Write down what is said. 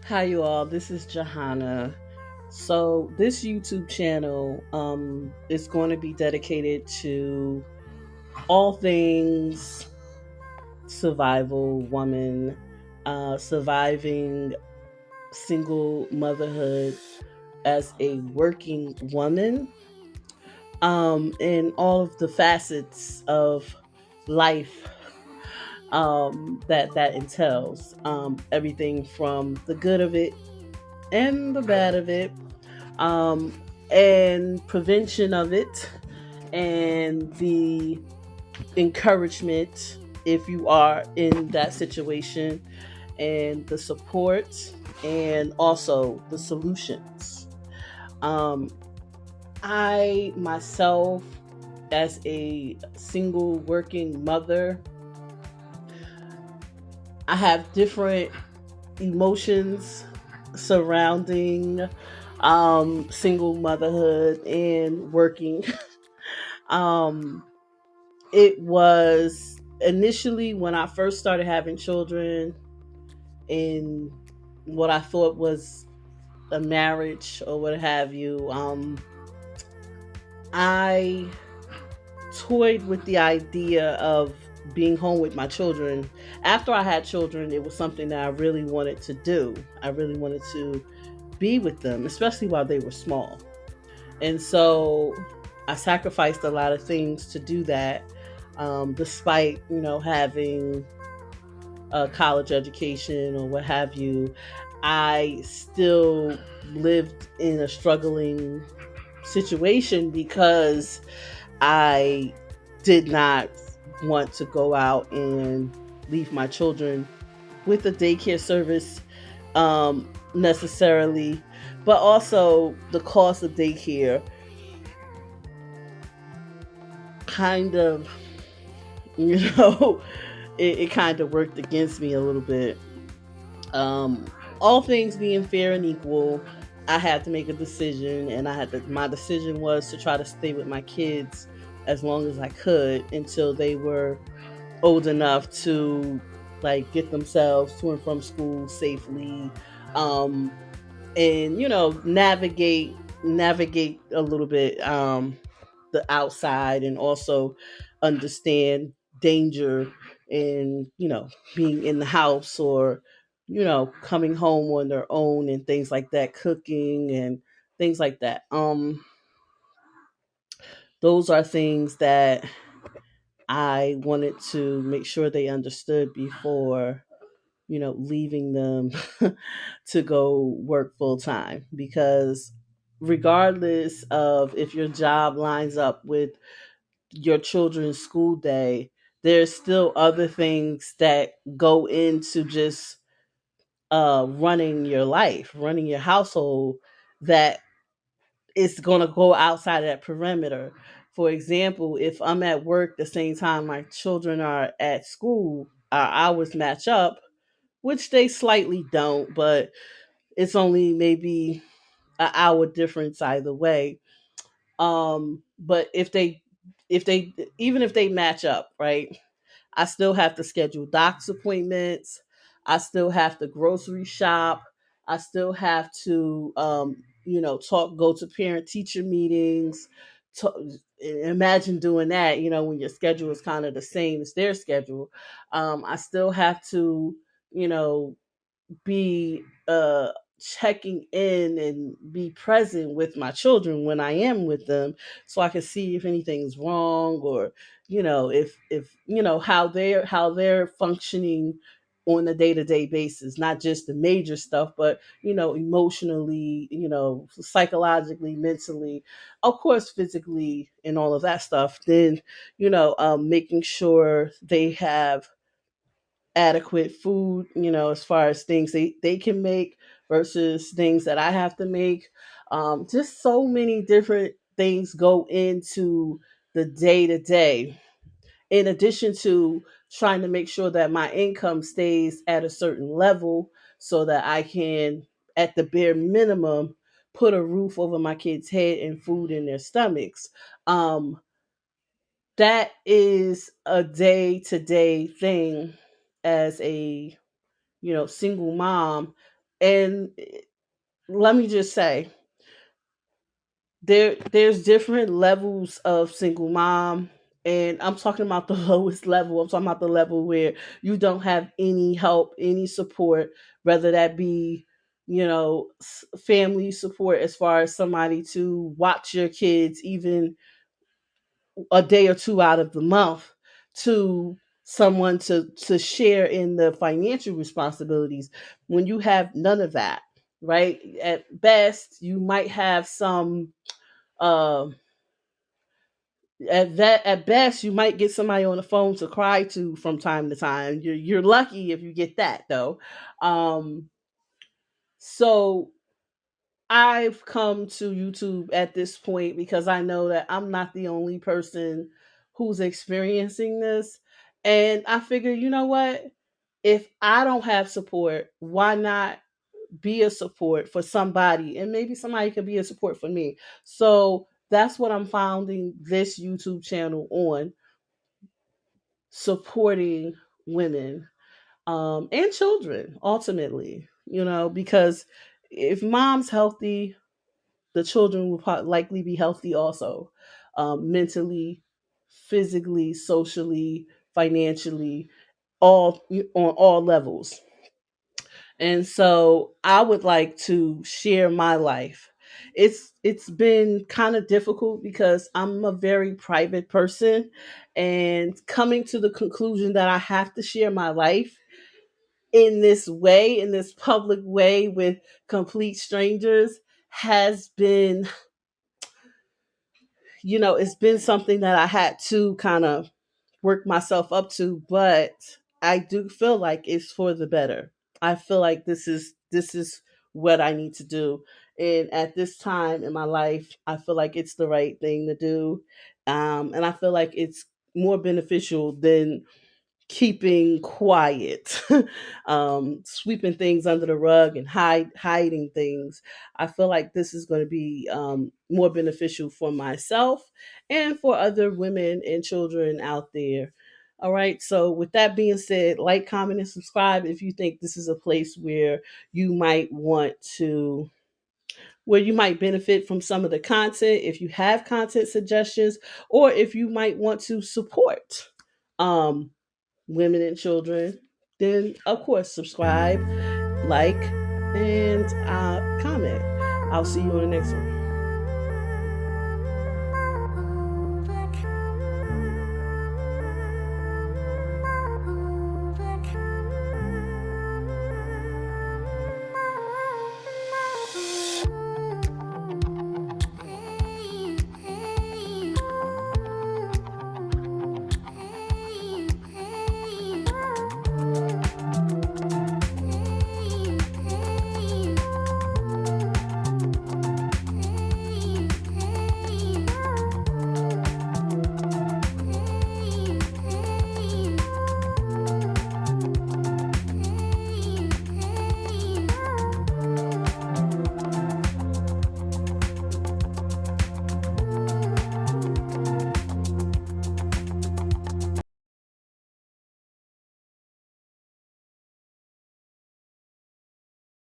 Hi, you all. This is Johanna. So, this YouTube channel is going to be dedicated to all things survival woman, surviving single motherhood as a working woman, and all of the facets of life that entails. Everything from the good of it and the bad of it, um, and prevention of it, and the encouragement if you are in that situation, and the support, and also the solutions. Um, I myself, as a single working mother, I have different emotions surrounding single motherhood and working. um, it was initially when I first started having children in what I thought was a marriage or what have you. I toyed with the idea of being home with my children. After I had children, it was something that I really wanted to do. I really wanted to be with them, especially while they were small. And so I sacrificed a lot of things to do that, despite, having a college education or what have you. I still lived in a struggling situation because I did not want to go out and leave my children with the daycare service, necessarily, but also the cost of daycare kind of, you know, it kind of worked against me a little bit. All things being fair and equal, I had to make a decision, and my decision was to try to stay with my kids as long as I could until they were old enough to like get themselves to and from school safely, um, and navigate a little bit, the outside, and also understand danger in being in the house, or coming home on their own, and things like that, cooking and things like that. Those are things that I wanted to make sure they understood before leaving them to go work full time, because regardless of if your job lines up with your children's school day, there's still other things that go into just running your life, running your household, that is going to go outside of that perimeter. For example, if I'm at work the same time my children are at school, our hours match up, which they slightly don't, but it's only maybe an hour difference either way. But if they even if they match up, right? I still have to schedule doc's appointments. I still have to grocery shop. I still have to, go to parent teacher meetings. Imagine doing that, when your schedule is kind of the same as their schedule. I still have to, you know, be checking in and be present with my children when I am with them, so I can see if anything's wrong, or if how they're functioning on a day-to-day basis, not just the major stuff, but emotionally, psychologically, mentally, of course physically, and all of that stuff. Then making sure they have adequate food, as far as things they can make versus things that I have to make. Just so many different things go into the day to day, in addition to trying to make sure that my income stays at a certain level so that I can, at the bare minimum, put a roof over my kids' head and food in their stomachs. That is a day to day thing as a single mom, And let me just say, there's different levels of single mom, and I'm talking about the lowest level. I'm talking about the level where you don't have any help, any support, whether that be, family support as far as somebody to watch your kids even a day or two out of the month, to someone to share in the financial responsibilities. When you have none of that, right? At best you might have some, um at best you might get somebody on the phone to cry to from time to time. You're lucky if you get that, though. Um so I've come to YouTube at this point because I know that I'm not the only person who's experiencing this. And I figure, you know what? If I don't have support, why not be a support for somebody? And maybe somebody could be a support for me. So that's what I'm founding this YouTube channel on, supporting women, and children ultimately, because if mom's healthy, the children will likely be healthy also, mentally, physically, socially, financially, all on all levels. And so I would like to share my life. It's been kind of difficult because I'm a very private person, and coming to the conclusion that I have to share my life in this way, in this public way with complete strangers, has been, it's been something that I had to kind of work myself up to, but I do feel like it's for the better. I feel like this is what I need to do. And at this time in my life, I feel like it's the right thing to do. And I feel like it's more beneficial than keeping quiet, sweeping things under the rug and hiding things. I feel like this is going to be, more beneficial for myself and for other women and children out there. All right. So, with that being said, like, comment, and subscribe if you think this is a place you might want to where you might benefit from some of the content. If you have content suggestions, or if you might want to support, um, women and children, then of course subscribe, like, and comment. I'll see you on the next one.